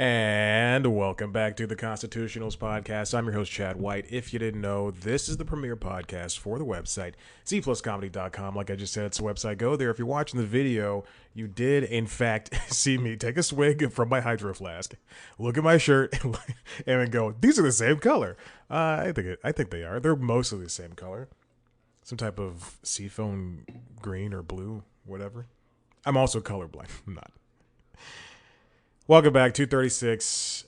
And welcome back to the Constitutionals Podcast. I'm your host, Chad White. If you didn't know, this is the premier podcast for the website, cpluscomedy.com. Like I just said, it's a website. Go there. If you're watching the video, you did, in fact, see me take a swig from my hydro flask, look at my shirt, and then go, these are the same color. I think they are. They're mostly the same color. Some type of seafoam green or blue, whatever. I'm also colorblind. I'm not. Welcome back, 236,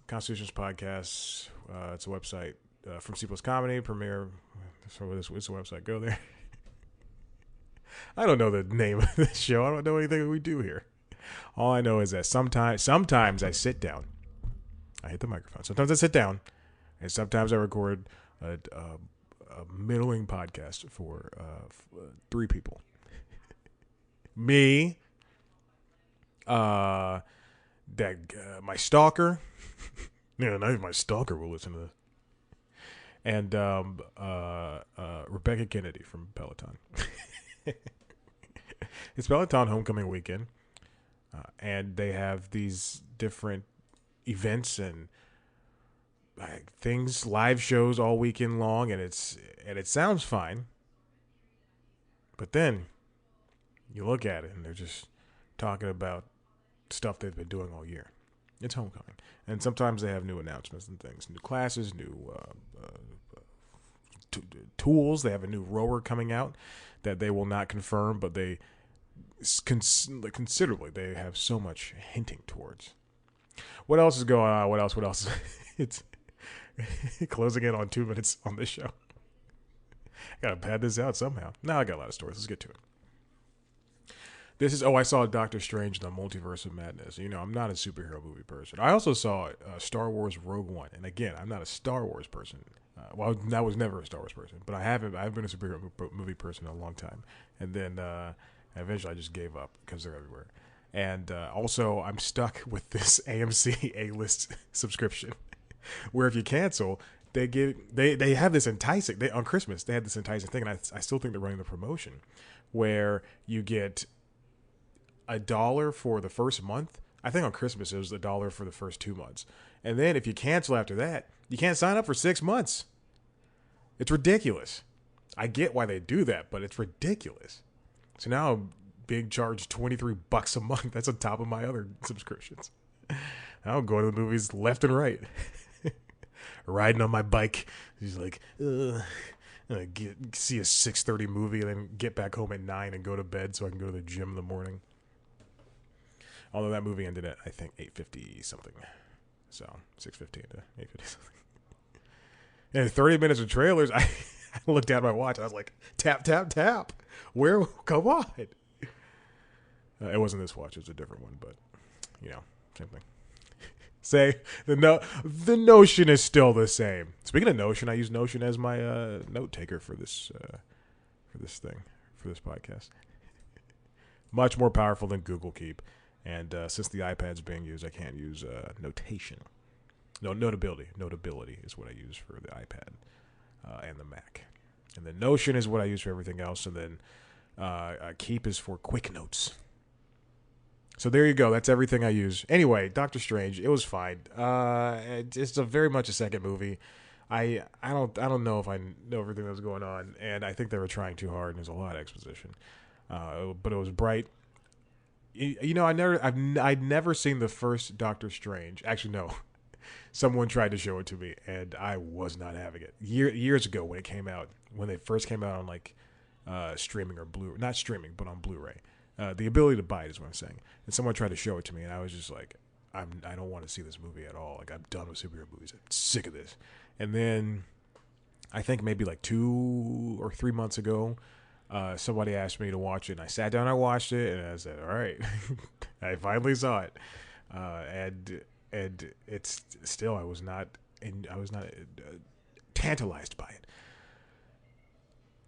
Constitutions Podcast. It's a website from C Plus Comedy, Premiere. So it's a website. Go there. I don't know the name of this show. I don't know anything we do here. All I know is that sometimes I sit down. I hit the microphone. Sometimes I sit down, and sometimes I record a middling podcast for three people. Me. My stalker, yeah, not even my stalker will listen to this, and Rebecca Kennedy from Peloton. It's Peloton homecoming weekend, and they have these different events and things, live shows all weekend long, and it sounds fine, but then you look at it and they're just talking about stuff they've been doing all year. It's homecoming, and sometimes they have new announcements and things, new classes, new tools. They have a new rower coming out that they will not confirm, but they considerably they have so much hinting towards. What else is going on? What else? It's closing in on 2 minutes on this show. Gotta pad this out somehow. Now I got a lot of stories. Let's get to it. I saw Doctor Strange, the Multiverse of Madness. You know, I'm not a superhero movie person. I also saw Star Wars Rogue One. And again, I'm not a Star Wars person. I was never a Star Wars person. But I've been a superhero movie person a long time. And then eventually I just gave up because they're everywhere. And also, I'm stuck with this AMC A-list subscription where if you cancel, they have this enticing, on Christmas, they had this enticing thing. And I still think they're running the promotion where you get $1 for the first month. I think on Christmas it was $1 for the first 2 months. And then if you cancel after that, you can't sign up for 6 months. It's ridiculous. I get why they do that, but it's ridiculous. So now I'm being charged $23 a month. That's on top of my other subscriptions. I'll go to the movies left and right. Riding on my bike. He's like, see a 6:30 movie and then get back home at 9 and go to bed so I can go to the gym in the morning. Although that movie ended at, I think, 8:50 something. So, 6:15 to 8:50 something. And 30 minutes of trailers, I looked down at my watch. I was like, tap, tap, tap. Where? Come on. It wasn't this watch. It was a different one. But, same thing. Say, the Notion is still the same. Speaking of Notion, I use Notion as my note taker for this podcast. Much more powerful than Google Keep. And since the iPad's being used, I can't use notation. No, Notability. Notability is what I use for the iPad and the Mac. And then Notion is what I use for everything else. And then Keep is for quick notes. So there you go. That's everything I use. Anyway, Doctor Strange. It was fine. It's very much a second movie. I don't know if I know everything that was going on, and I think they were trying too hard. And there's a lot of exposition, but it was bright. I'd never seen the first Doctor Strange. Actually, no. Someone tried to show it to me, and I was not having it. Years ago when it came out, when they first came out on like streaming or not streaming, but on Blu-ray. The ability to buy it is what I'm saying. And someone tried to show it to me, and I was just like, I don't want to see this movie at all. Like, I'm done with superhero movies. I'm sick of this. And then I think maybe like 2 or 3 months ago, somebody asked me to watch it, and I sat down, I watched it, and I said, all right. I finally saw it. And it's still, I was not tantalized by it.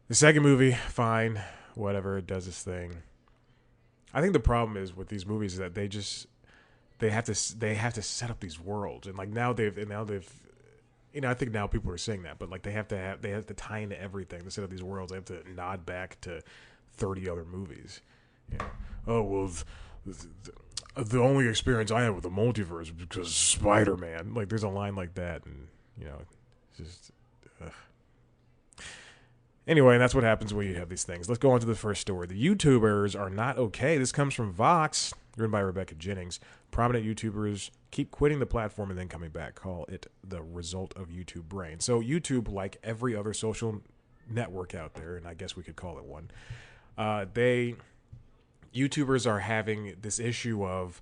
The second movie, fine, whatever, it does its thing. I think the problem is with these movies is that they have to set up these worlds, and like now they've I think now people are saying that, but like they have to tie into everything to set up these worlds. They have to nod back to 30 other movies. Oh well, The only experience I have with the multiverse was because of Spider-Man. Like, there's a line like that, and it's just. Ugh. Anyway, and that's what happens when you have these things. Let's go on to the first story. The YouTubers are not okay. This comes from Vox, written by Rebecca Jennings. Prominent YouTubers keep quitting the platform and then coming back. Call it the result of YouTube brain. So YouTube, like every other social network out there, and I guess we could call it one, YouTubers are having this issue of,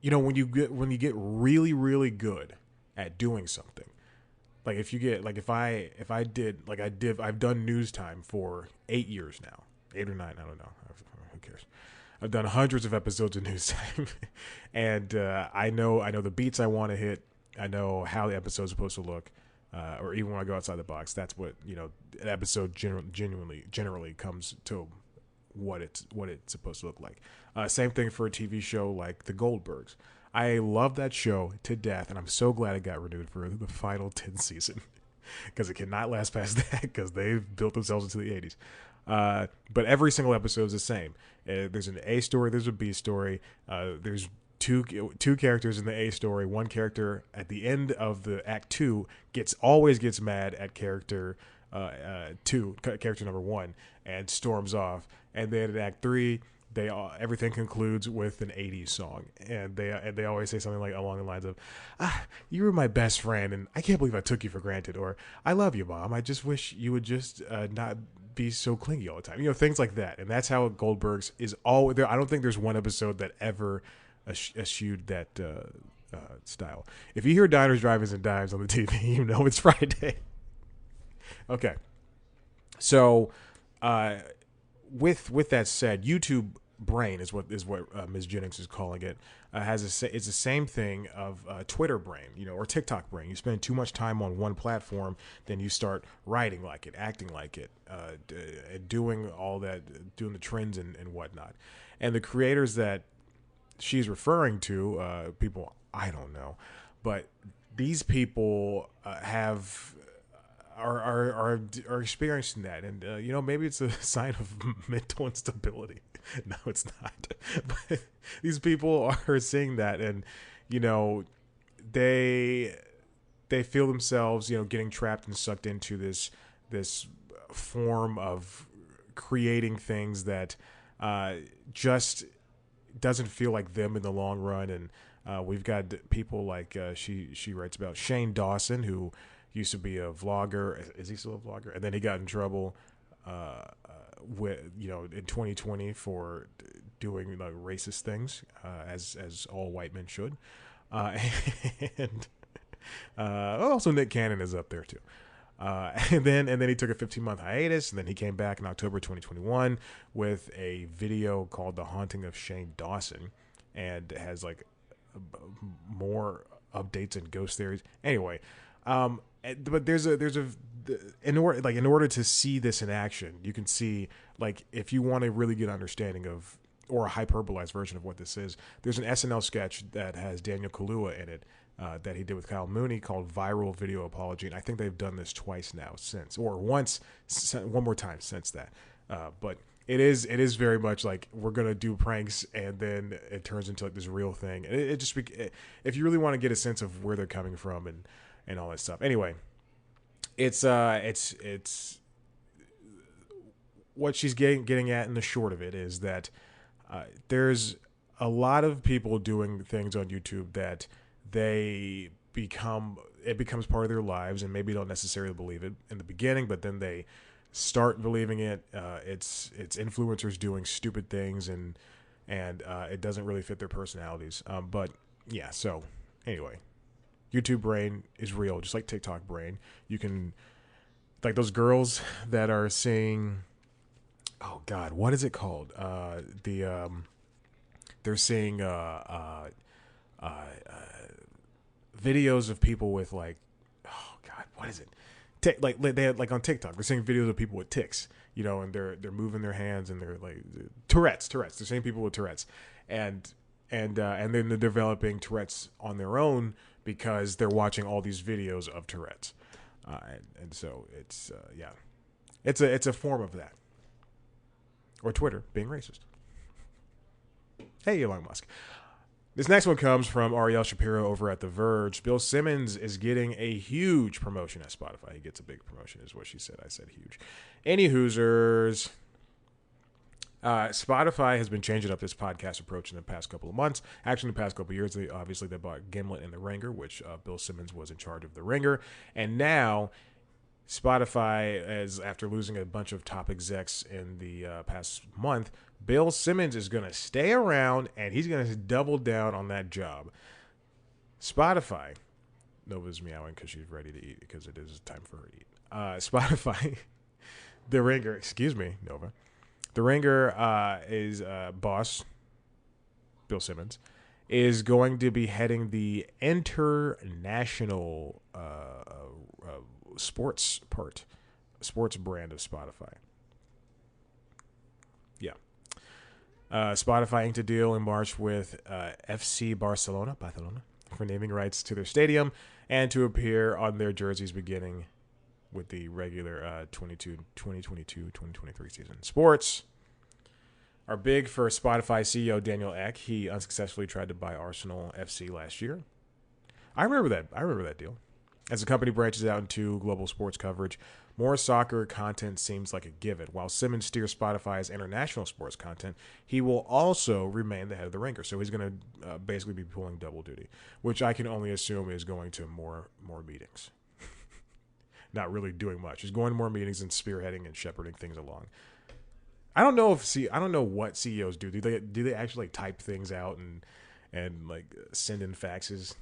when you get really really good at doing something. Like if you get if I've done news time for 8 years now, 8 or 9, I don't know, who cares. I've done hundreds of episodes of news time, and I know the beats I want to hit. I know how the episode's supposed to look, or even when I go outside the box. That's what an episode generally comes to what it's supposed to look like. Same thing for a TV show like The Goldbergs. I love that show to death, and I'm so glad it got renewed for the final 10th season because it cannot last past that because they've built themselves into the 80s. But every single episode is the same. There's an A story, there's a B story. There's two characters in the A story. One character at the end of the act 2 always gets mad at character character number 1, and storms off. And then in act 3, everything concludes with an 80s song, and they always say something like along the lines of, you were my best friend and I can't believe I took you for granted, or I love you, Mom, I just wish you would just not be so clingy all the time, things like that. And that's how Goldberg's is all there. I don't think there's one episode that ever eschewed that style. If you hear diners, drive-ins, and dimes on the TV, it's Friday. Okay, so with that said, YouTube brain is what Ms. Jennings is calling it. It's the same thing of Twitter brain, or TikTok brain. You spend too much time on one platform, then you start writing like it, acting like it, doing all that, doing the trends and whatnot. And the creators that she's referring to, people I don't know, but these people are experiencing that, and maybe it's a sign of mental instability. No, it's not. But these people are seeing that, and they feel themselves getting trapped and sucked into this form of creating things that just doesn't feel like them in the long run. And we've got people like she writes about Shane Dawson, who used to be a vlogger. Is he still a vlogger? And then he got in trouble in 2020 for doing racist things, as all white men should. And also Nick Cannon is up there too. And then he took a 15-month hiatus, and then he came back in October 2021 with a video called "The Haunting of Shane Dawson," and has more updates and ghost theories. Anyway, but there's in order to see this in action, you can see, if you want a really good understanding of, or a hyperbolized version of what this is, there's an SNL sketch that has Daniel Kaluuya in it, that he did with Kyle Mooney, called Viral Video Apology. And I think they've done this twice now one more time since that. But it is very much like, we're going to do pranks, and then it turns into this real thing. And it just, if you really want to get a sense of where they're coming from and all that stuff. Anyway, it's what she's getting at in the short of it is that there's a lot of people doing things on YouTube that it becomes part of their lives, and maybe don't necessarily believe it in the beginning, but then they start believing it. It's influencers doing stupid things, and it doesn't really fit their personalities. But yeah, so anyway, YouTube brain is real, just like TikTok brain. You can, those girls that are saying, oh God, what is it called? They're seeing videos of people with oh God, what is it? They had on TikTok, they're seeing videos of people with tics, and they're moving their hands, and they're Tourette's. They're seeing people with Tourette's, and then they're developing Tourette's on their own because they're watching all these videos of Tourette's, and so it's it's a form of that. Or Twitter being racist. Hey, Elon Musk. This next one comes from Ariel Shapiro over at The Verge. Bill Simmons is getting a huge promotion at Spotify. He gets a big promotion, is what she said. I said huge. Any Hoosers. Spotify has been changing up this podcast approach in the past couple of months. Actually, in the past couple of years, they bought Gimlet and The Ringer, which Bill Simmons was in charge of The Ringer. And now Spotify, as after losing a bunch of top execs in the past month, Bill Simmons is going to stay around and he's going to double down on that job. Spotify, Nova's meowing because she's ready to eat because it is time for her to eat. Spotify, The Ringer, excuse me, Nova. The Ringer is boss, Bill Simmons, is going to be heading the international sports brand of Spotify. Yeah. Spotify inked a deal in March with FC Barcelona for naming rights to their stadium and to appear on their jerseys beginning with the regular 2022-2023 season. Sports are big for Spotify CEO Daniel Ek. He unsuccessfully tried to buy Arsenal FC last year. I remember that deal. As the company branches out into global sports coverage, more soccer content seems like a given. While Simmons steers Spotify's international sports content, he will also remain the head of The Ringer. So he's going to basically be pulling double duty, which I can only assume is going to more meetings. Not really doing much. He's going to more meetings and spearheading and shepherding things along. I don't know what CEOs do. Do they actually type things out and like send in faxes?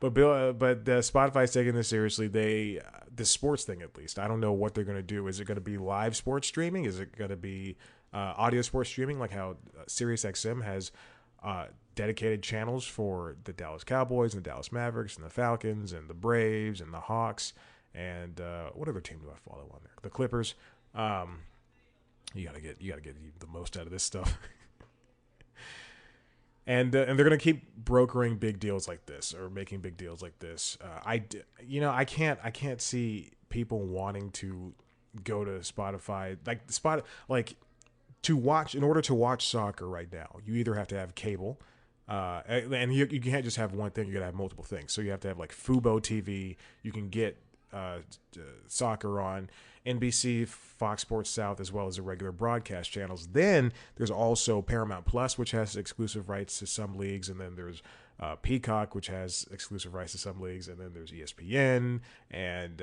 But Spotify's taking this seriously. The sports thing, at least. I don't know what they're going to do. Is it going to be live sports streaming? Is it going to be audio sports streaming, like how SiriusXM has dedicated channels for the Dallas Cowboys and the Dallas Mavericks and the Falcons and the Braves and the Hawks and what other team do I follow on there? The Clippers. You gotta get the most out of this stuff. And they're going to keep brokering big deals like this or making big deals like this. I can't see people wanting to go to Spotify to watch. In order to watch soccer right now, you either have to have cable, and you can't just have one thing. You got to have multiple things. So you have to have like Fubo TV. You can get soccer on NBC, Fox Sports South, as well as the regular broadcast channels. Then there's also Paramount Plus, which has exclusive rights to some leagues, and then there's Peacock, which has exclusive rights to some leagues, and then there's ESPN, and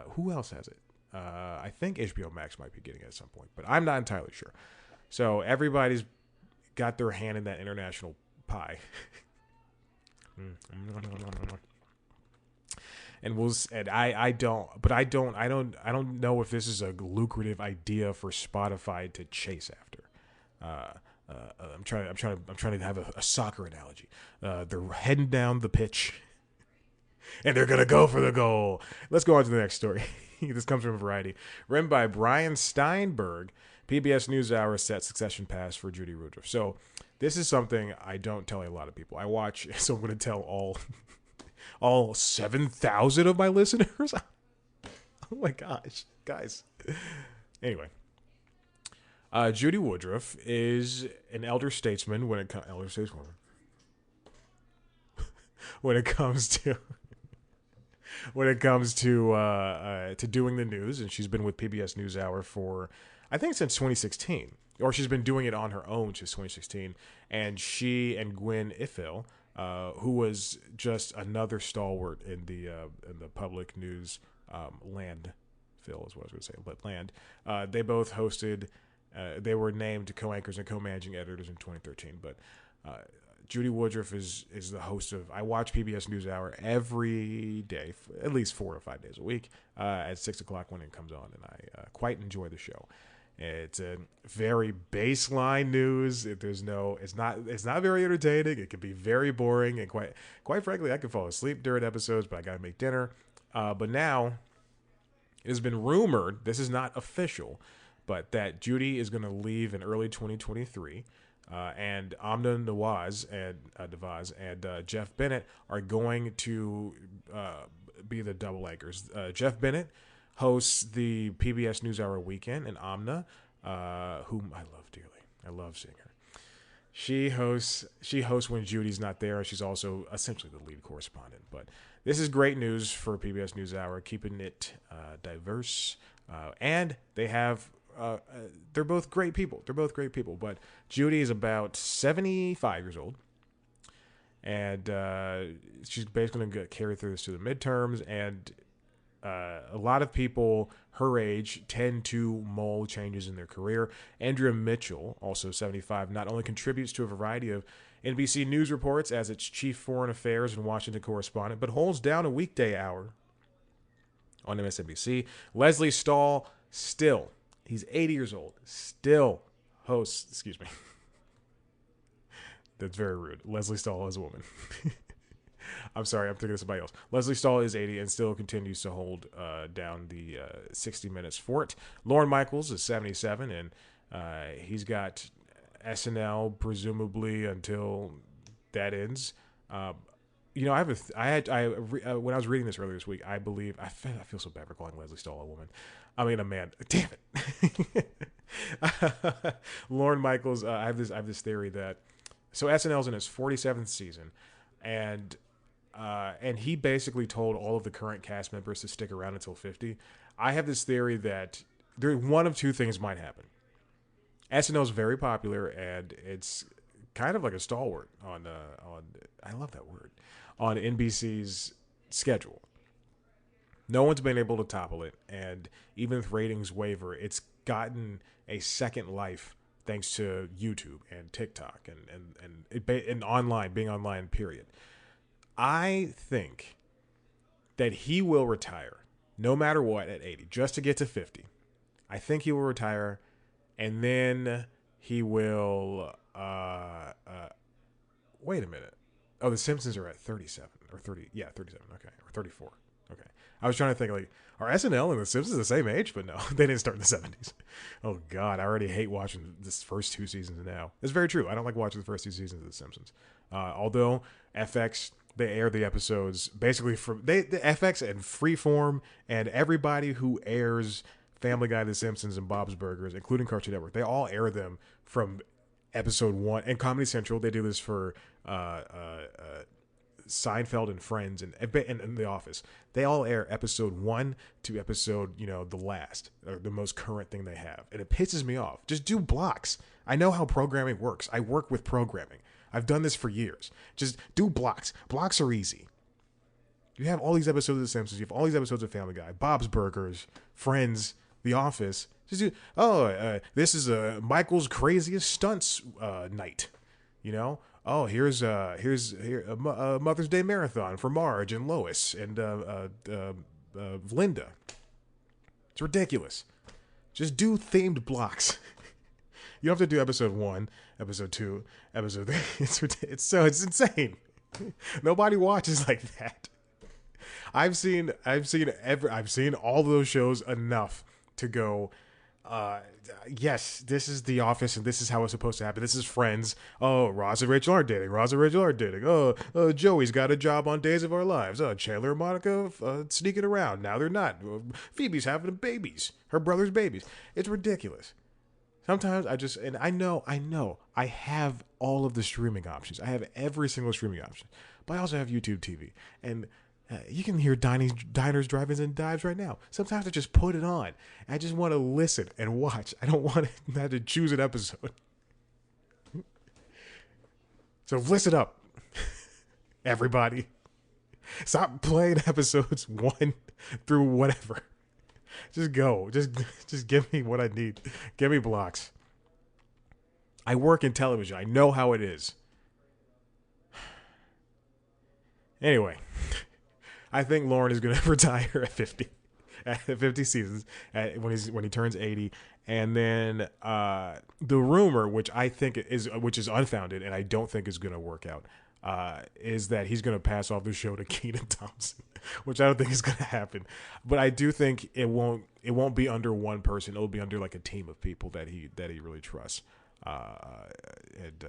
who else has it? I think HBO Max might be getting it at some point, but I'm not entirely sure. So everybody's got their hand in that international pie. And I don't know if this is a lucrative idea for Spotify to chase after. I'm trying to have a soccer analogy. They're heading down the pitch, and they're gonna go for the goal. Let's go on to the next story. This comes from Variety, written by Brian Steinberg. PBS NewsHour set Succession pass for Judy Woodruff. So this is something I don't tell a lot of people. I watch, so I'm going to tell all 7,000 of my listeners. Oh my gosh, guys. Anyway, Judy Woodruff is an elder statesman when it comes to doing the news, and she's been with PBS NewsHour for I think since 2016, or she's been doing it on her own since 2016. And she and Gwen Ifill, who was just another stalwart in the public news land. Phil is what I was going to say, but land. They both hosted. They were named co-anchors and co-managing editors in 2013. But Judy Woodruff is the host of. I watch PBS NewsHour every day, at least 4 or 5 days a week, at 6 o'clock when it comes on, and I quite enjoy the show. It's a very baseline news. It's not very entertaining. It can be very boring, and quite frankly, I could fall asleep during episodes, but I gotta make dinner. But now it has been rumored, this is not official, but that Judy is going to leave in early 2023, and Amna Nawaz and Jeff Bennett are going to be the double anchors. Jeff Bennett hosts the PBS NewsHour Weekend, and Amna, whom I love dearly, I love seeing her. She hosts when Judy's not there, and she's also essentially the lead correspondent. But this is great news for PBS NewsHour, keeping it diverse, and they have. They're both great people. But Judy is about 75 years old, and she's basically going to carry through this to the midterms. And a lot of people her age tend to mull changes in their career. Andrea Mitchell, also 75, not only contributes to a variety of NBC News reports as its chief foreign affairs and Washington correspondent, but holds down a weekday hour on MSNBC. Leslie Stahl he's 80 years old, still hosts, excuse me. That's very rude. Leslie Stahl is a woman. I'm sorry, I'm thinking of somebody else. Leslie Stahl is 80 and still continues to hold down the 60 Minutes for it. Lorne Michaels is 77, and he's got SNL presumably until that ends. When I was reading this earlier this week, I feel so bad for calling Leslie Stahl a woman. I mean a man. Damn it. Lorne Michaels. I have this theory that SNL's in its 47th season, and he basically told all of the current cast members to stick around until 50. I have this theory that one of two things might happen. SNL is very popular, and it's kind of like a stalwart on I love that word, on NBC's schedule. No one's been able to topple it, and even if ratings waver, it's gotten a second life thanks to YouTube and TikTok and online, being online, period. I think that he will retire no matter what at 80, just to get to 50. I think he will retire, and then he will wait a minute. Oh, The Simpsons are at 37 or 30. Yeah, 37. Okay, or 34. Okay. I was trying to think, like, are SNL and The Simpsons the same age? But no, they didn't start in the 70s. Oh, God, I already hate watching this first two seasons now. It's very true. I don't like watching the first two seasons of The Simpsons. Although FX, they air the episodes basically from the FX and Freeform and everybody who airs Family Guy, The Simpsons, and Bob's Burgers, including Cartoon Network, they all air them from episode 1. And Comedy Central, they do this for Seinfeld and Friends and The Office. They all air episode 1 to episode, the last, or the most current thing they have. And it pisses me off. Just do blocks. I know how programming works. I work with programming. I've done this for years. Just do blocks. Blocks are easy. You have all these episodes of The Simpsons. You have all these episodes of Family Guy, Bob's Burgers, Friends, The Office. Just do, this is Michael's craziest stunts night. Here's a Mother's Day marathon for Marge and Lois and Linda. It's ridiculous. Just do themed blocks. You don't have to do episode 1, episode 2, episode 3. It's insane. Nobody watches like that. I've seen all those shows enough to go, yes, this is The Office and this is how it's supposed to happen. This is Friends. Oh, Ross and Rachel aren't dating. Oh, Joey's got a job on Days of Our Lives. Oh, Chandler and Monica sneaking around. Now they're not. Phoebe's having babies. Her brother's babies. It's ridiculous. Sometimes I know, I have all of the streaming options. I have every single streaming option. But I also have YouTube TV. And you can hear diners, drive-ins, and dives right now. Sometimes I just put it on. I just want to listen and watch. I don't want to have to choose an episode. So listen up, everybody. Stop playing episodes 1 through whatever. Just go. Just give me what I need. Give me blocks. I work in television. I know how it is. Anyway, I think Lorne is going to retire at 50. At 50 seasons, when he turns 80. And then the rumor, which is unfounded and I don't think is going to work out, is that he's going to pass off the show to Kenan Thompson, which I don't think is going to happen. But I do think it won't be under one person. It'll be under like a team of people that he really trusts. And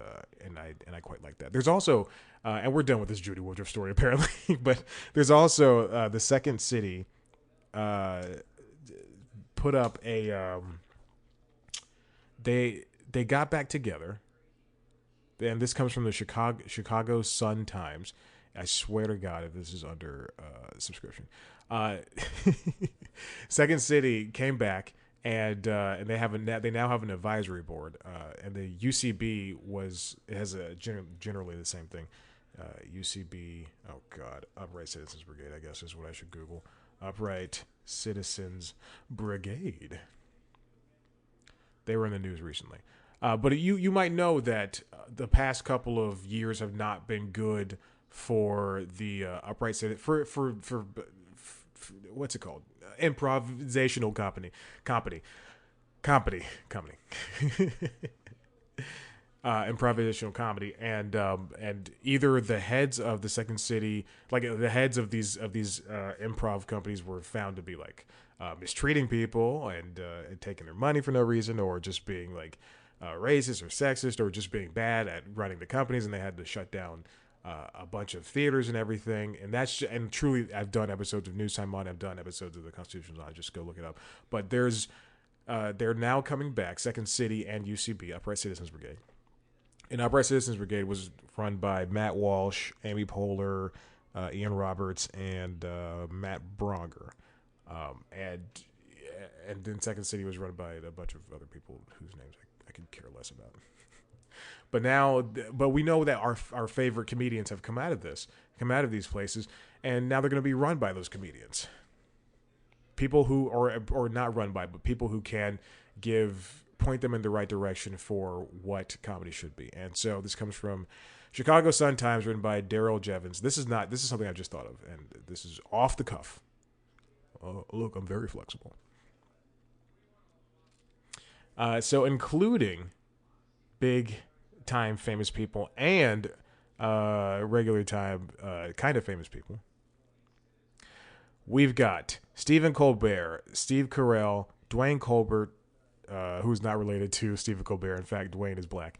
I quite like that. There's also, and we're done with this Judy Woodruff story apparently, but there's also the Second City put up a they got back together, and this comes from the Chicago Sun Times. I swear to God, if this is under subscription, uh, Second City came back and they now have an advisory board, and the UCB has generally the same thing. UCB, oh God, Upright Citizens Brigade, I guess is what I should Google. Upright Citizens Brigade. They were in the news recently. But you might know that the past couple of years have not been good for the Upright Citizens for what's it called? Improvisational comedy. Improvisational comedy, and either the heads of the Second City, like the heads of these improv companies, were found to be like mistreating people and taking their money for no reason, or just being like racist or sexist, or just being bad at running the companies, and they had to shut down a bunch of theaters and everything. And truly, I've done episodes of News Time on, I've done episodes of the Constitution's on, just go look it up. But they're now coming back, Second City and UCB, Upright Citizens Brigade. And Upright Citizens Brigade was run by Matt Walsh, Amy Poehler, Ian Roberts, and Matt Braunger. And then Second City was run by a bunch of other people whose names I could care less about. But we know that our favorite comedians have come out of these places, and now they're going to be run by those comedians. People who or not run by, but people who can point them in the right direction for what comedy should be. And so this comes from Chicago Sun Times, written by Daryl Jevons. This is something I've just thought of, and this is off the cuff. Look, I'm very flexible. So including big time famous people and regular time kind of famous people, we've got Stephen Colbert, Steve Carell, Dwayne Colbert, who's not related to Stephen Colbert. In fact, Dwayne is black.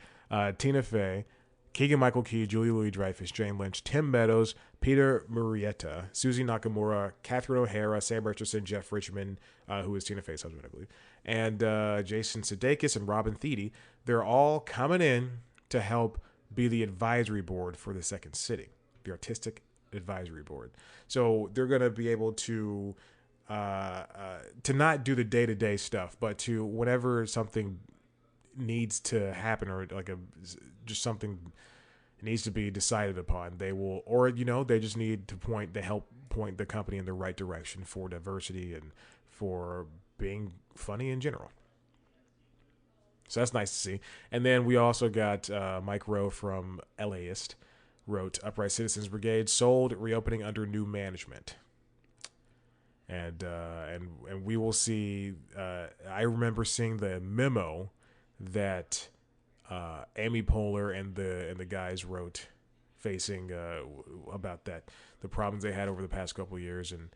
Tina Fey, Keegan-Michael Key, Julia Louis-Dreyfus, Jane Lynch, Tim Meadows, Peter Murrieta, Susie Nakamura, Catherine O'Hara, Sam Richardson, Jeff Richmond, who is Tina Fey's husband, I believe, and Jason Sudeikis and Robin Thede. They're all coming in to help be the advisory board for the Second City, the artistic advisory board. So they're going to be able to not do the day-to-day stuff, but to whenever something needs to happen, or like just something needs to be decided upon, they will, or they just need to help point the company in the right direction for diversity and for being funny in general. So that's nice to see. And then we also got Mike Rowe from LAist wrote, Upright Citizens Brigade sold, reopening under new management. And we will see. I remember seeing the memo that Amy Poehler and the guys wrote, facing about the problems they had over the past couple of years, and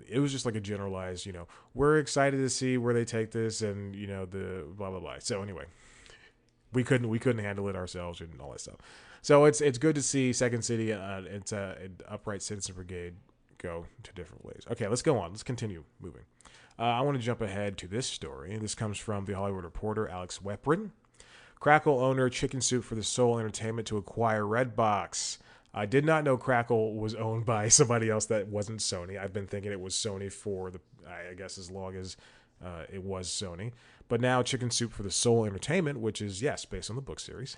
it was just like a generalized, we're excited to see where they take this, and the blah blah blah. So anyway, we couldn't handle it ourselves and all that stuff. So it's good to see Second City and Upright Citizen Brigade go to different ways. Okay, let's go on. Let's continue moving. I want to jump ahead to this story. This comes from The Hollywood Reporter, Alex Weprin. Crackle owner Chicken Soup for the Soul Entertainment to acquire Redbox. I did not know Crackle was owned by somebody else that wasn't Sony. I've been thinking it was Sony for I guess as long as it was Sony. But now Chicken Soup for the Soul Entertainment, which is, yes, based on the book series,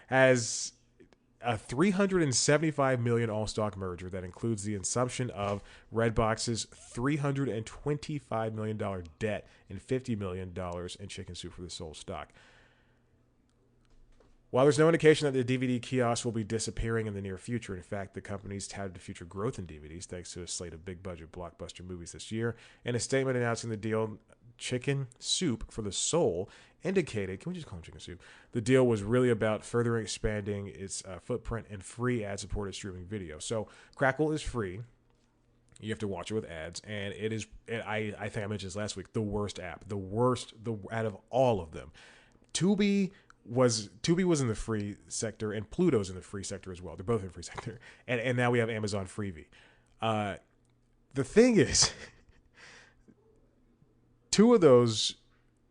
has a $375 million all-stock merger that includes the assumption of Redbox's $325 million debt and $50 million in Chicken Soup for the Soul stock. While there's no indication that the DVD kiosk will be disappearing in the near future, in fact, the company's touted future growth in DVDs thanks to a slate of big-budget blockbuster movies this year. In a statement announcing the deal, Chicken Soup for the Soul indicated, can we just call him Chicken Soup? The deal was really about further expanding its footprint and free ad-supported streaming video. So Crackle is free. You have to watch it with ads, and it is, I think I mentioned this last week, the worst app. The worst out of all of them. Tubi was in the free sector, and Pluto's in the free sector as well. They're both in the free sector. And now we have Amazon Freevee. The thing is, two of those,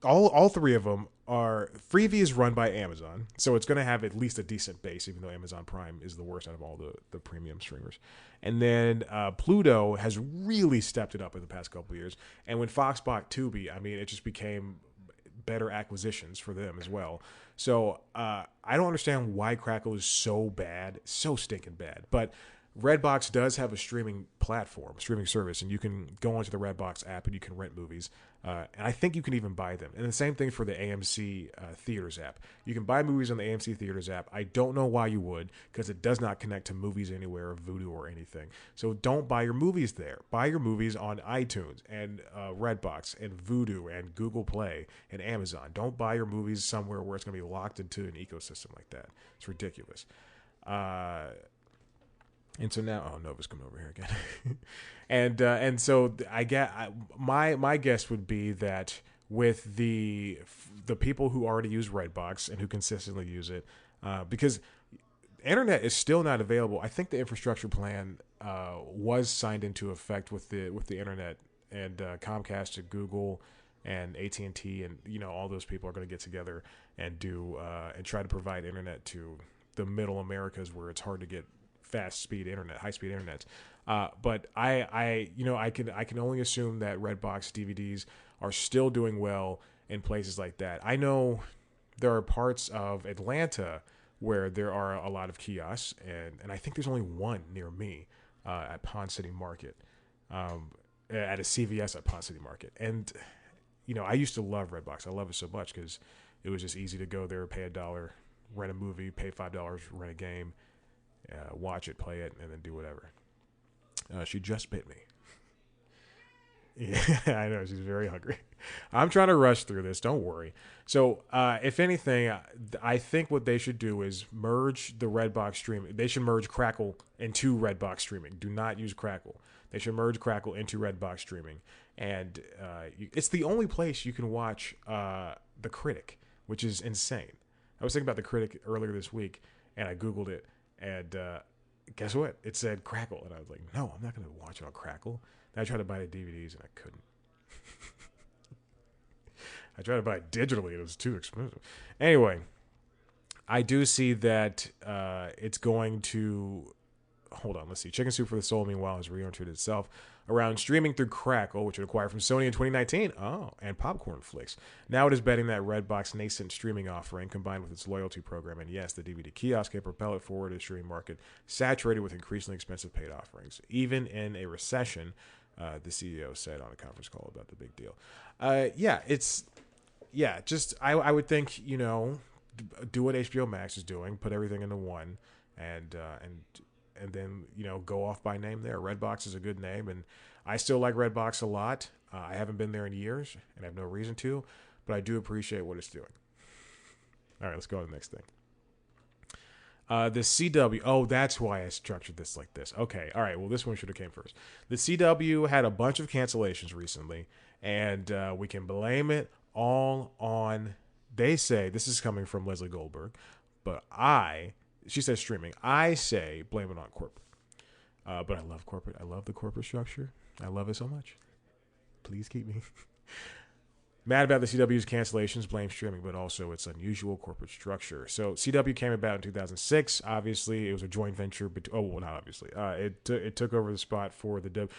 all three of them are Freevee is run by Amazon, so it's going to have at least a decent base, even though Amazon Prime is the worst out of all the premium streamers. And then Pluto has really stepped it up in the past couple of years. And when Fox bought Tubi, I mean, it just became better acquisitions for them as well. So I don't understand why Crackle is so bad, so stinking bad. But Redbox does have a streaming platform, streaming service, and you can go onto the Redbox app and you can rent movies. And I think you can even buy them. And the same thing for the AMC Theaters app. You can buy movies on the AMC Theaters app. I don't know why you would, because it does not connect to Movies Anywhere or Vudu or anything. So don't buy your movies there. Buy your movies on iTunes and Redbox and Vudu and Google Play and Amazon. Don't buy your movies somewhere where it's going to be locked into an ecosystem like that. It's ridiculous. And so now, Nova's coming over here again, and so my guess would be that with the people who already use Redbox and who consistently use it, because internet is still not available. I think the infrastructure plan was signed into effect with the internet, and Comcast and Google and AT&T and all those people are going to get together and do and try to provide internet to the middle Americas where it's hard to get fast speed internet, high speed internet. But I can only assume that Redbox DVDs are still doing well in places like that. I know there are parts of Atlanta where there are a lot of kiosks, and I think there's only one near me at Pond City Market, at a CVS at Pond City Market. And I used to love Redbox. I love it so much because it was just easy to go there, pay $1, rent a movie, pay $5, rent a game. Watch it, play it, and then do whatever. She just bit me. Yeah, I know. She's very hungry. I'm trying to rush through this. Don't worry. So, if anything, I think what they should do is merge the Redbox streaming. They should merge Crackle into Redbox streaming. Do not use Crackle. They should merge Crackle into Redbox streaming. And it's the only place you can watch The Critic, which is insane. I was thinking about The Critic earlier this week, and I Googled it. And guess what? It said Crackle. And I was like, no, I'm not going to watch it on Crackle. And I tried to buy the DVDs, and I couldn't. I tried to buy it digitally, and it was too expensive. Anyway, I do see that it's going to... Hold on, let's see. Chicken Soup for the Soul, meanwhile, has re-entered itself around streaming through Crackle, which it acquired from Sony in 2019. Oh, and Popcorn Flicks. Now it is betting that Redbox nascent streaming offering, combined with its loyalty program, and yes, the DVD kiosk, can propel it forward to the streaming market, saturated with increasingly expensive paid offerings. Even in a recession, the CEO said on a conference call about the big deal. I would think, do what HBO Max is doing, put everything into one, and then, go off by name there. Redbox is a good name, and I still like Redbox a lot. I haven't been there in years, and I have no reason to, but I do appreciate what it's doing. All right, let's go to the next thing. The CW. Oh, that's why I structured this like this. Okay, all right, well, this one should have came first. The CW had a bunch of cancellations recently, and we can blame it all on, they say, this is coming from Leslie Goldberg, but she says streaming. I say blame it on corporate. But I love corporate. I love the corporate structure. I love it so much. Please keep me. Mad about the CW's cancellations, blame streaming, but also its unusual corporate structure. So CW came about in 2006. Obviously, it was a joint venture. Not obviously. It took over the spot for the WB.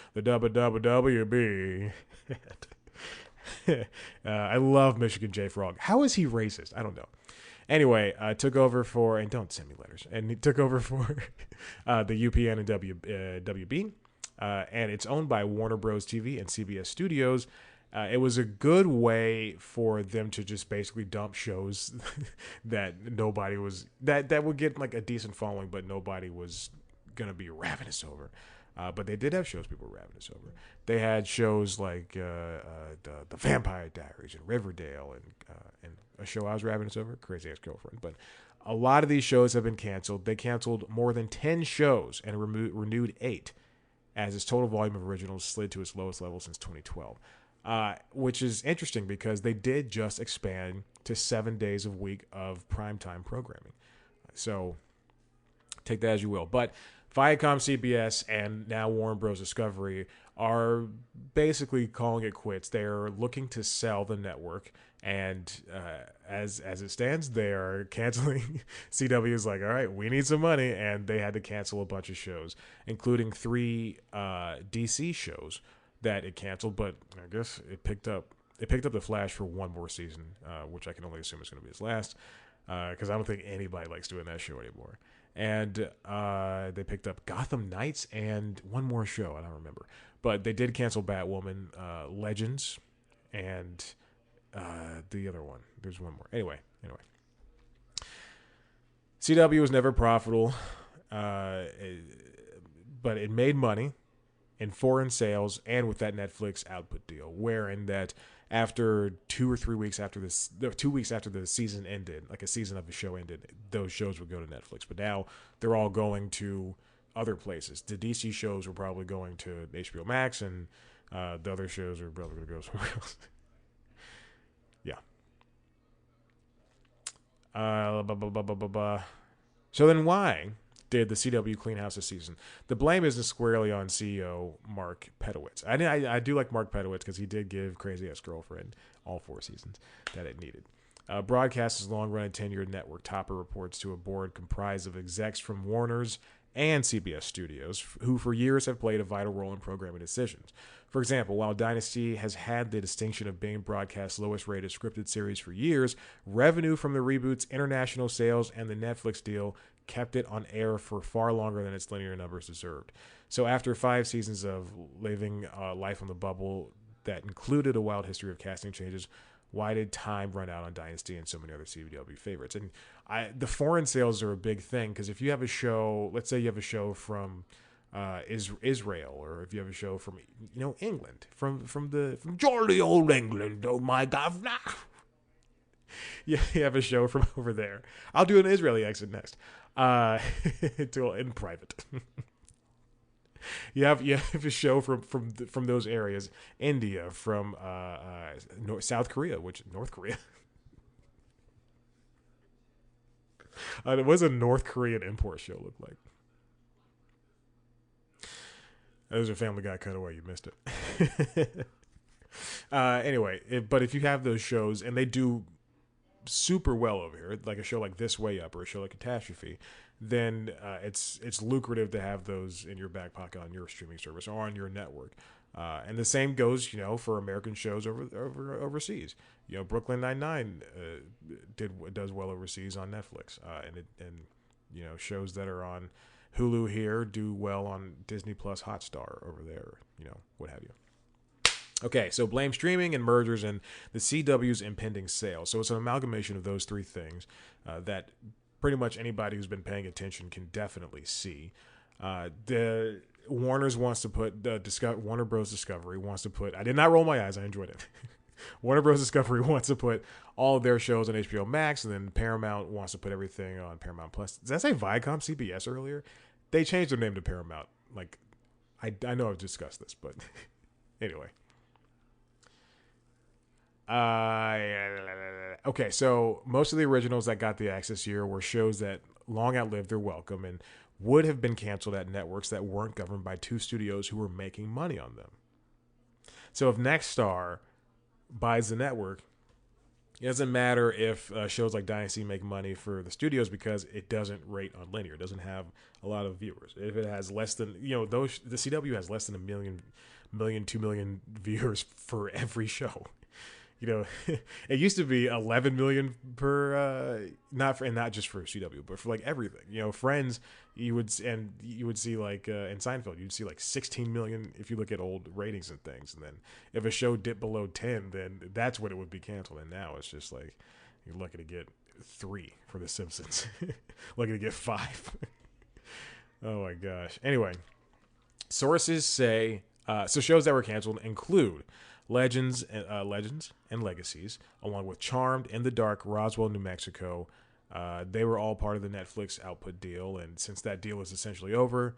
I love Michigan J Frog. How is he racist? I don't know. Anyway, took over for, and don't send me letters, and he took over for the UPN and WB, and it's owned by Warner Bros. TV and CBS Studios. It was a good way for them to just basically dump shows that nobody was, that would get like a decent following, but nobody was going to be ravenous over. But they did have shows people were ravenous over. They had shows like the Vampire Diaries and Riverdale and a show I was ravenous over, Crazy Ex-Girlfriend. But a lot of these shows have been canceled. They canceled more than 10 shows and renewed 8 as its total volume of originals slid to its lowest level since 2012. Which is interesting because they did just expand to 7 days a week of primetime programming. So take that as you will. But Viacom, CBS, and now Warner Bros. Discovery are basically calling it quits. They're looking to sell the network And as it stands, they are canceling. CW is like, all right, we need some money, and they had to cancel a bunch of shows, including 3 DC shows that it canceled. But I guess it picked up the Flash for one more season, which I can only assume is going to be his last, because I don't think anybody likes doing that show anymore. And they picked up Gotham Knights and one more show, I don't remember, but they did cancel Batwoman, Legends, and the other one. There's one more. Anyway, CW was never profitable, but it made money in foreign sales and with that Netflix output deal, wherein that after 2 or 3 weeks after this, 2 weeks after the season ended, like a season of the show ended, those shows would go to Netflix. But now they're all going to other places. The DC shows were probably going to HBO Max, and the other shows are probably going to go somewhere else. Yeah. So then why did the CW clean house this season? The blame isn't squarely on CEO Mark Pedowitz. I do like Mark Pedowitz because he did give Crazy Ex-Girlfriend all 4 seasons that it needed. Broadcast's long-running tenured network topper reports to a board comprised of execs from Warner's and CBS Studios, who for years have played a vital role in programming decisions. For example, while Dynasty has had the distinction of being broadcast's lowest-rated scripted series for years, revenue from the reboot's international sales and the Netflix deal kept it on air for far longer than its linear numbers deserved. So after 5 seasons of living life on the bubble that included a wild history of casting changes, why did time run out on Dynasty and so many other CW favorites? And the foreign sales are a big thing, because if you have a show, let's say you have a show from Israel, or if you have a show from England, from jolly old England, oh my governor. You have a show from over there. I'll do an Israeli accent next, in private. You have a show from those areas, India, from South Korea, North Korea. What does a North Korean import show look like? That was a Family Guy cutaway. You missed it. Anyway, but if you have those shows and they do super well over here, like a show like This Way Up or a show like Catastrophe, then it's lucrative to have those in your back pocket on your streaming service or on your network. And the same goes, for American shows overseas. Brooklyn Nine-Nine does well overseas on Netflix, and shows that are on Hulu here do well on Disney Plus, Hotstar over there, what have you. Okay, so blame streaming and mergers and the CW's impending sale. So it's an amalgamation of those 3 things that pretty much anybody who's been paying attention can definitely see. The Warner's wants to put Warner Bros. Discovery wants to put. I did not roll my eyes. I enjoyed it. Warner Bros. Discovery wants to put all of their shows on HBO Max, and then Paramount wants to put everything on Paramount Plus. Did I say Viacom CBS earlier? They changed their name to Paramount. Like, I know I've discussed this, but anyway. Okay, so most of the originals that got the access here were shows that long outlived their welcome and would have been canceled at networks that weren't governed by 2 studios who were making money on them. So if Nexstar buys the network, it doesn't matter if shows like Dynasty make money for the studios, because it doesn't rate on linear. It doesn't have a lot of viewers. If it has less than, the CW has less than 2 million viewers for every show. It used to be 11 million per, not just for CW, but for like everything. Friends, you would see like in Seinfeld, you'd see like 16 million if you look at old ratings and things. And then if a show dipped below 10, then that's when it would be canceled. And now it's just like you're lucky to get 3 for The Simpsons, lucky to get 5. Oh my gosh. Anyway, sources say so shows that were canceled include Legends and Legacies, along with Charmed, In the Dark, Roswell, New Mexico. They were all part of the Netflix output deal, and since that deal is essentially over,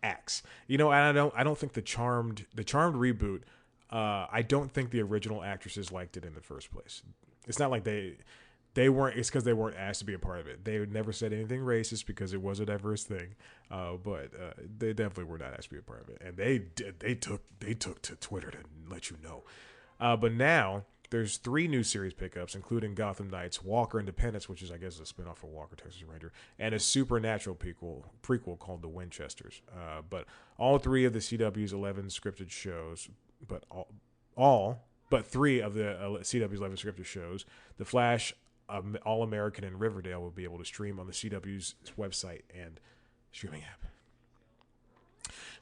axe. And I don't think the Charmed reboot. I don't think the original actresses liked it in the first place. It's not like they weren't. It's because they weren't asked to be a part of it. They never said anything racist because it was a diverse thing, but they definitely were not asked to be a part of it. And they took to Twitter to let you know. But now there's 3 new series pickups, including Gotham Knights, Walker Independence, which is, I guess, a spinoff of Walker Texas Ranger, and a supernatural prequel called The Winchesters. But all 3 of the CW's 11 scripted shows, but 3 of the CW's 11 scripted shows, The Flash, All American, and Riverdale, will be able to stream on the CW's website and streaming app.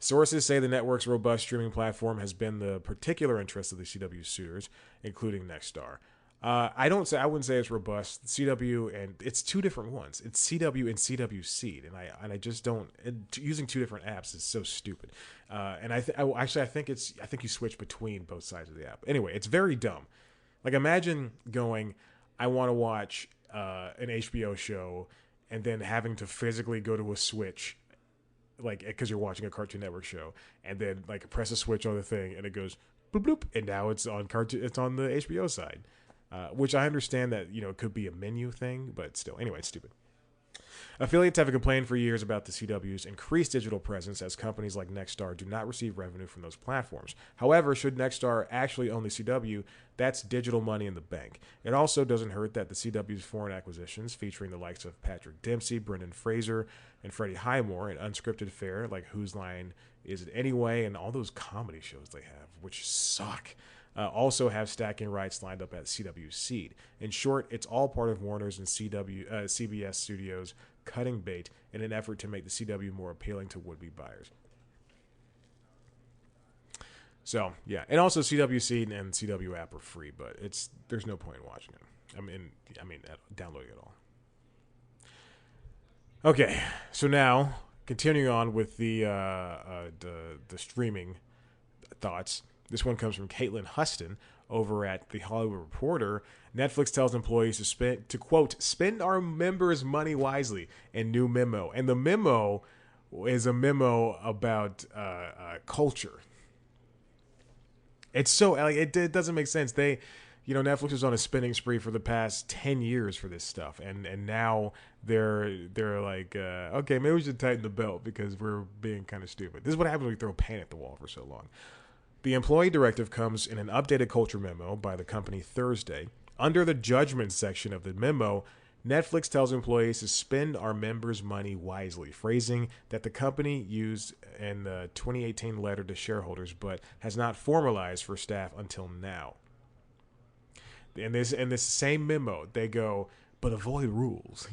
Sources say the network's robust streaming platform has been the particular interest of the CW suitors, including Nexstar. I wouldn't say it's robust. CW, and it's 2 different ones. It's CW and CW Seed, and I just don't. Using 2 different apps is so stupid. And I think you switch between both sides of the app. Anyway, it's very dumb. Like, imagine going, I want to watch an HBO show, and then having to physically go to a switch, like, because you're watching a Cartoon Network show, and then like press a switch on the thing, and it goes bloop bloop, and now it's on the HBO side, which I understand that it could be a menu thing, but still, anyway, it's stupid. Affiliates have complained for years about the CW's increased digital presence, as companies like Nexstar do not receive revenue from those platforms. However, should Nexstar actually own the CW, that's digital money in the bank. It also doesn't hurt that the CW's foreign acquisitions, featuring the likes of Patrick Dempsey, Brendan Fraser, and Freddie Highmore, and unscripted fare like Whose Line Is It Anyway, and all those comedy shows they have, which suck, also have stacking rights lined up at CW Seed. In short, it's all part of Warner's and CBS Studios cutting bait in an effort to make the CW more appealing to would-be buyers. So, yeah. And also CW Seed and CW app are free, but there's no point in watching it. I mean downloading it all. Okay, so now, continuing on with the streaming thoughts. This one comes from Caitlin Huston over at The Hollywood Reporter. Netflix tells employees to quote, spend our members' money wisely, in new memo. And the memo is a memo about culture. It's so, like, it doesn't make sense. Netflix was on a spending spree for the past 10 years for this stuff, and now they're like, okay, maybe we should tighten the belt because we're being kind of stupid. This is what happens when you throw paint at the wall for so long. The employee directive comes in an updated culture memo by the company Thursday. Under the judgment section of the memo, Netflix tells employees to spend our members' money wisely, phrasing that the company used in the 2018 letter to shareholders, but has not formalized for staff until now. In this same memo, they go, but avoid rules,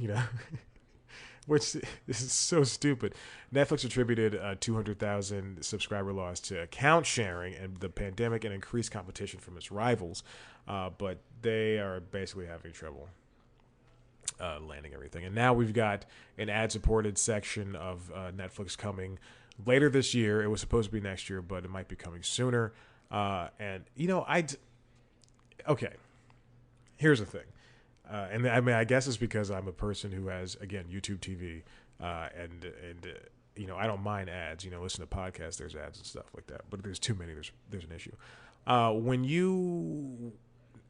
which this is so stupid. Netflix attributed 200,000 subscriber loss to account sharing and the pandemic and increased competition from its rivals, but they are basically having trouble landing everything. And now we've got an ad-supported section of Netflix coming later this year. It was supposed to be next year, but it might be coming sooner. Okay. Here's the thing. And I guess it's because I'm a person who has, again, YouTube TV, and I don't mind ads. Listen to podcasts, there's ads and stuff like that. But if there's too many, there's an issue.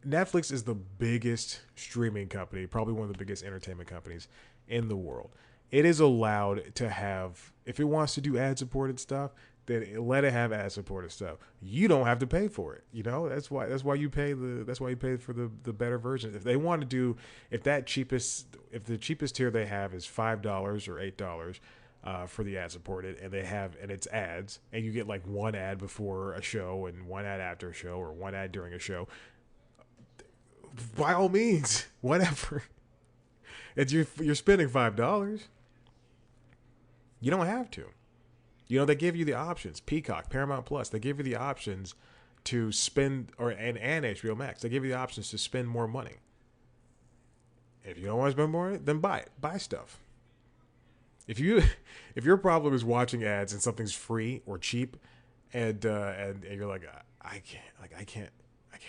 Netflix is the biggest streaming company, probably one of the biggest entertainment companies in the world. It is allowed to have, if it wants to do ad-supported stuff, then let it have ad-supported stuff. You don't have to pay for it. That's why you pay for the better version. If they want to do, if the cheapest tier they have is $5 or $8 for the ad-supported, and it's ads, and you get like one ad before a show and one ad after a show or one ad during a show, by all means, whatever. You're spending $5. You don't have to. They give you the options. Peacock, Paramount Plus, they give you the options to spend, and HBO Max, they give you the options to spend more money. If you don't want to spend more, then buy it. Buy stuff. If your problem is watching ads and something's free or cheap, and you're like, I can't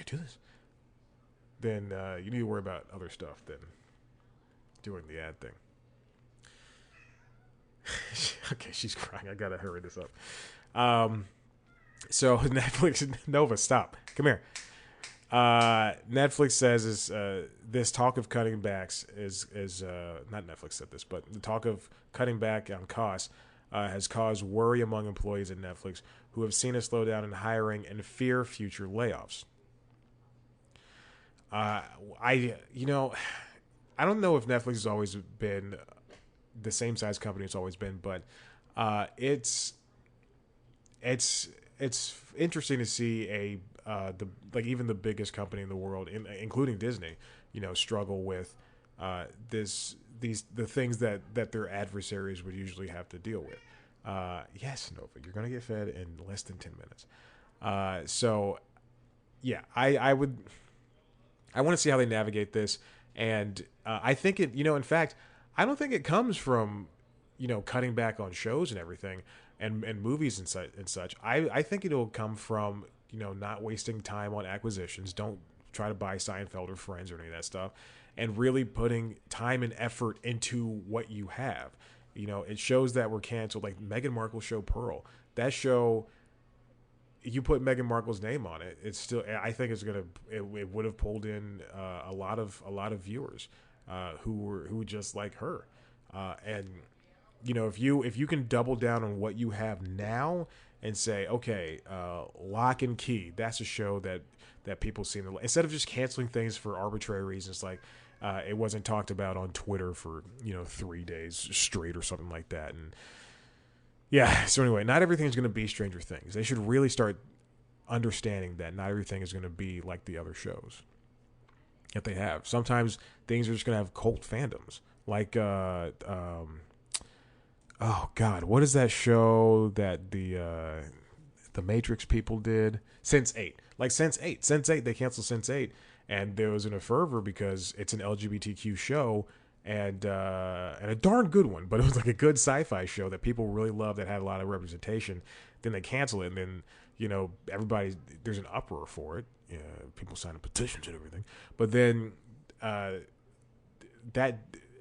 do this, then you need to worry about other stuff than doing the ad thing. Okay, she's crying. I gotta hurry this up. So Netflix, Nova, stop. Come here. Netflix says this talk of cutting backs is not Netflix said this, but the talk of cutting back on costs has caused worry among employees at Netflix who have seen a slowdown in hiring and fear future layoffs. I you know I don't know if Netflix has always been the same size company it's always been, but it's it's it's interesting to see the like even the biggest company in the world, including Disney, struggle with the things that their adversaries would usually have to deal with. Yes, Nova, you're gonna get fed in less than 10 minutes. So yeah, I want to see how they navigate this, and I think it. In fact, I don't think it comes from cutting back on shows and everything, and movies and such. I think it'll come from not wasting time on acquisitions. Don't try to buy Seinfeld or Friends or any of that stuff, and really putting time and effort into what you have. It shows that were canceled, like Meghan Markle's show Pearl. That show, you put Meghan Markle's name on it, it's still. I think it would have pulled in a lot of viewers who just like her, and if you can double down on what you have now and say, okay, Lock and Key, that's a show that people seem to like, instead of just canceling things for arbitrary reasons, like it wasn't talked about on Twitter for 3 days straight or something like that. And yeah, so anyway, not everything's going to be Stranger Things. They should really start understanding that not everything is going to be like the other shows that they have. Sometimes things are just going to have cult fandoms, like oh God, what is that show that the Matrix people did? Sense8. Like Sense8, they canceled Sense8, and there was a fervor because it's an LGBTQ show, and a darn good one, but it was like a good sci-fi show that people really loved that had a lot of representation. Then they cancel it, and then there's an uproar for it. People signing petitions and everything, but then that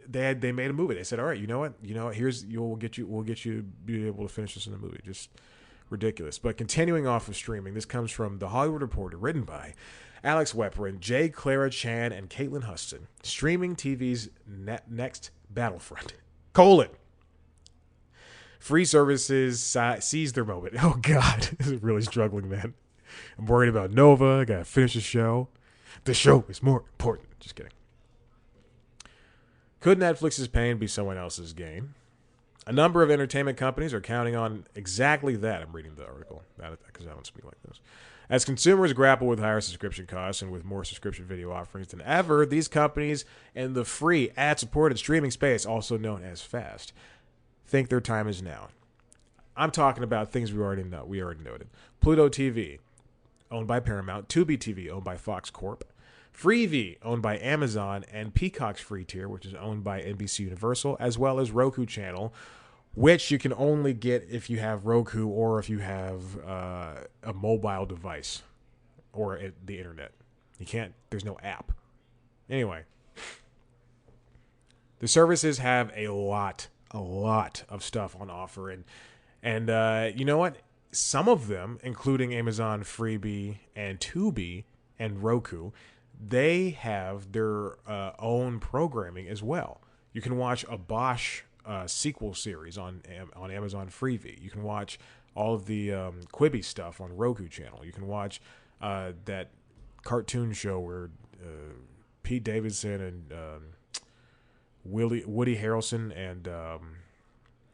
they made a movie. They said, all right, you know what, we'll get you be able to finish this in the movie. Just ridiculous. But continuing off of streaming, this comes from The Hollywood Reporter, written by Alex Weprin, J. Clara Chan, and Caitlin Huston. Streaming TV's next battlefront. : Free services seize their moment. Oh God, this is really struggling, man. I'm worried about Nova. I gotta finish the show. The show is more important. Just kidding. Could Netflix's pain be someone else's gain? A number of entertainment companies are counting on exactly that. I'm reading the article because I don't speak like this. As consumers grapple with higher subscription costs and with more subscription video offerings than ever, these companies in the free ad-supported streaming space, also known as FAST, think their time is now. I'm talking about things we already know. We already noted. Pluto TV, owned by Paramount. Tubi TV, owned by Fox Corp. Freevee, owned by Amazon, and Peacock's free tier, which is owned by NBC Universal, as well as Roku Channel, which you can only get if you have Roku or if you have a mobile device or the internet. You can't. There's no app. Anyway, the services have a lot of stuff on offer, and you know what? Some of them, including Amazon Freebie and Tubi and Roku, they have their own programming as well. You can watch a Bosch sequel series on Amazon Freevee. You can watch all of the Quibi stuff on Roku Channel. You can watch that cartoon show where Pete Davidson and Woody Harrelson and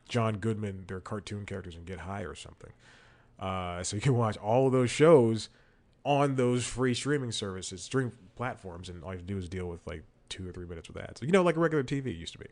John Goodman, they're cartoon characters in Get High or something. So you can watch all of those shows on those free streaming platforms, and all you have to do is deal with like 2 or 3 minutes with ads. Like a regular TV used to be.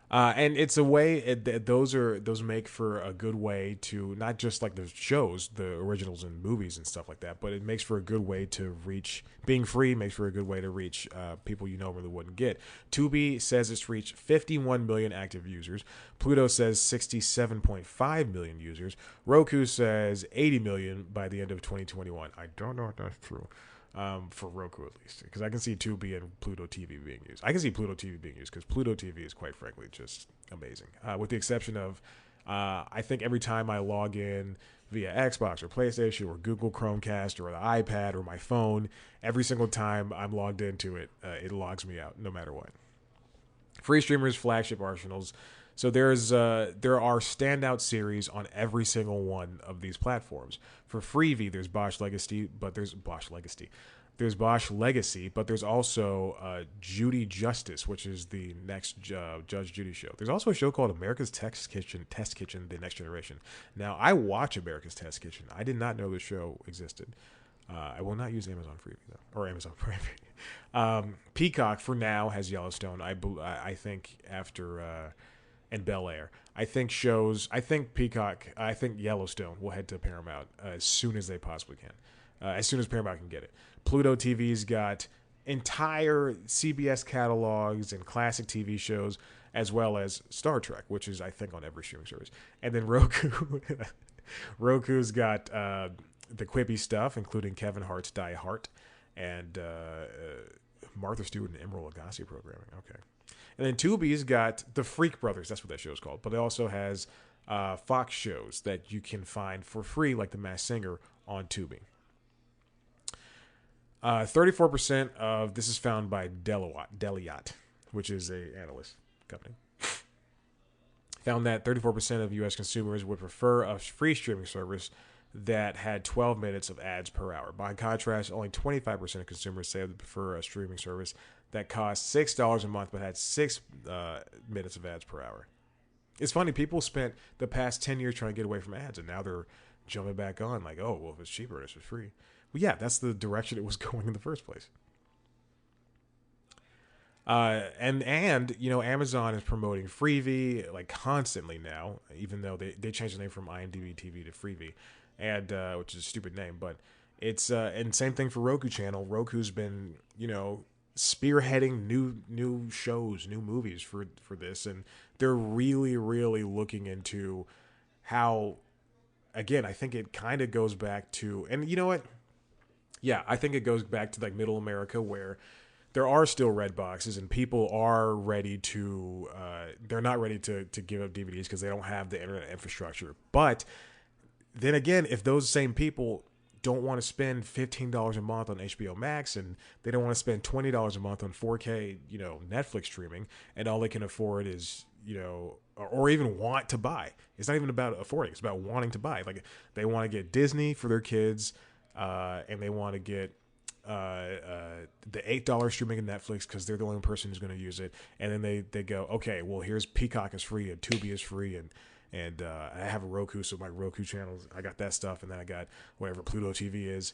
And it's a way those make for a good way to not just like the shows, the originals and movies and stuff like that, but it makes for a good way to reach. Being free makes for a good way to reach people you normally wouldn't get. Tubi says it's reached 51 million active users. Pluto says 67.5 million users. Roku says 80 million by the end of 2021. I don't know if that's true. For Roku at least, because I can see Tubi and Pluto TV being used. I can see Pluto TV being used because Pluto TV is quite frankly just amazing. With the exception of, I think every time I log in via Xbox or PlayStation or Google Chromecast or the iPad or my phone, every single time I'm logged into it, it logs me out no matter what. Free streamers, flagship arsenals. So there are standout series on every single one of these platforms. For Freevee, there's Bosch Legacy, but there's Bosch Legacy. There's Bosch Legacy, but there's also Judy Justice, which is the next Judge Judy show. There's also a show called America's Test Kitchen, The Next Generation. Now, I watch America's Test Kitchen. I did not know this show existed. I will not use Amazon Freevee, though, or Amazon Prime. Peacock, for now, has Yellowstone. I think after... and Bel Air. I think Yellowstone will head to Paramount as soon as they possibly can. As soon as Paramount can get it. Pluto TV's got entire CBS catalogs and classic TV shows, as well as Star Trek, which is, I think, on every streaming service. And then Roku. Roku's got the Quibi stuff, including Kevin Hart's Die Hard and Martha Stewart and Emeril Lagasse programming. Okay. And then Tubi's got The Freak Brothers. That's what that show is called. But it also has Fox shows that you can find for free, like The Masked Singer, on Tubi. 34% of this is found by Deloitte, which is a analyst company. Found that 34% of U.S. consumers would prefer a free streaming service that had 12 minutes of ads per hour. By contrast, only 25% of consumers say they prefer a streaming service that costs $6 a month but had 6 minutes of ads per hour. It's funny, people spent the past 10 years trying to get away from ads, and now they're jumping back on like, oh, well, if it's cheaper, it's free. Well, yeah, that's the direction it was going in the first place. And you know, Amazon is promoting Freevee like constantly now, even though they changed the name from IMDb TV to Freevee, and which is a stupid name, but it's and same thing for Roku Channel. Roku's been, you know, spearheading new shows, new movies for this, and they're really looking into how, again, I think it kind of goes back to, and you know what? Yeah, I think it goes back to like middle America where there are still red boxes and people are ready to, they're not ready to give up DVDs because they don't have the internet infrastructure. But then again, if those same people don't want to spend $15 a month on HBO Max and they don't want to spend $20 a month on 4K, you know, Netflix streaming, and all they can afford is, you know, or even want to buy. It's not even about affording. It's about wanting to buy. Like they want to get Disney for their kids, and they want to get the $8 streaming in Netflix because they're the only person who's going to use it. And then they go, okay, well, here's Peacock is free and Tubi is free, and I have a Roku, so my Roku channels, I got that stuff, and then I got whatever Pluto TV is.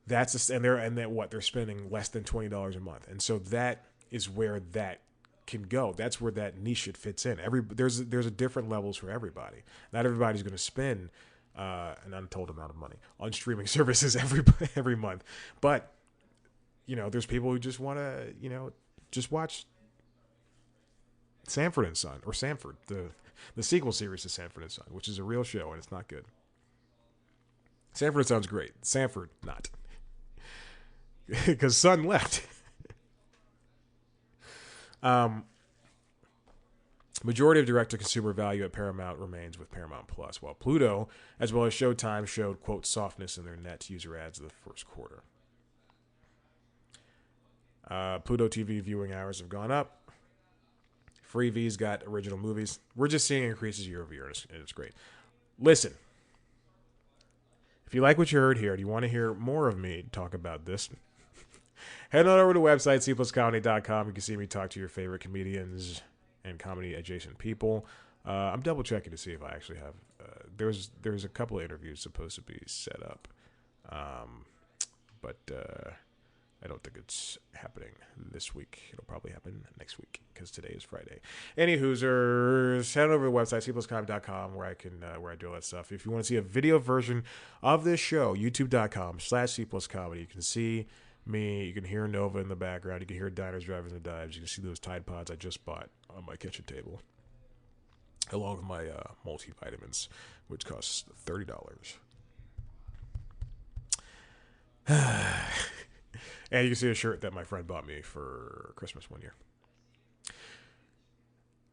That's and they're spending less than $20 a month, and so that is where that can go. That's where that niche fits in. There's a different levels for everybody. Not everybody's going to spend an untold amount of money on streaming services every month, but you know, there's people who just want to, you know, just watch Sanford and Son, or Sanford, the sequel series to Sanford and Son, which is a real show and it's not good. Sanford and Son's great. Sanford, not. Because Son left. Majority of direct-to-consumer value at Paramount remains with Paramount Plus, while Pluto, as well as Showtime, showed, quote, softness in their net user ads in the first quarter. Pluto TV viewing hours have gone up. Freevee's got original movies. We're just seeing increases year over year, and it's great. Listen, if you like what you heard here, do you want to hear more of me talk about this? Head on over to the website, cpluscomedy.com. You can see me talk to your favorite comedians and comedy-adjacent people. I'm double-checking to see if I actually have... There's a couple of interviews supposed to be set up. But I don't think it's happening this week. It'll probably happen next week because today is Friday. Any Hoosers, head over to the website, cpluscomedy.com, where I do all that stuff. If you want to see a video version of this show, youtube.com/cpluscomedy. You can see me. You can hear Nova in the background. You can hear Diners, Drivers, and Dives. You can see those Tide Pods I just bought on my kitchen table, along with my multivitamins, which costs $30. And you can see a shirt that my friend bought me for Christmas one year.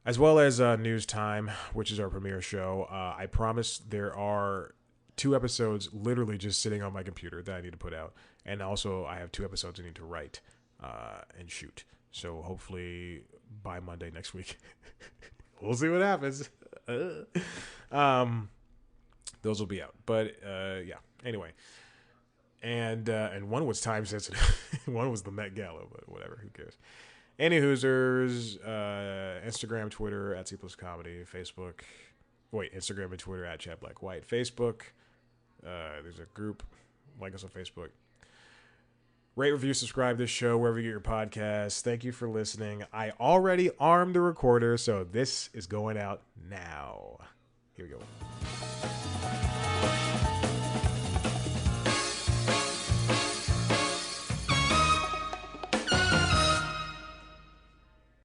As well as News Time, which is our premiere show. I promise there are 2 episodes literally just sitting on my computer that I need to put out. And also I have 2 episodes I need to write and shoot. So hopefully by Monday next week. We'll see what happens. Those will be out. But yeah, anyway. and one was time sensitive. One was the Met Gala, but whatever, who cares? Any Hoosers, Instagram, Twitter at C Plus Comedy, Facebook. Wait, Instagram and Twitter at Chad Black White. Facebook. There's a group. Like us on Facebook. Rate, review, subscribe to this show wherever you get your podcasts. Thank you for listening. I already armed the recorder, so this is going out now. Here we go.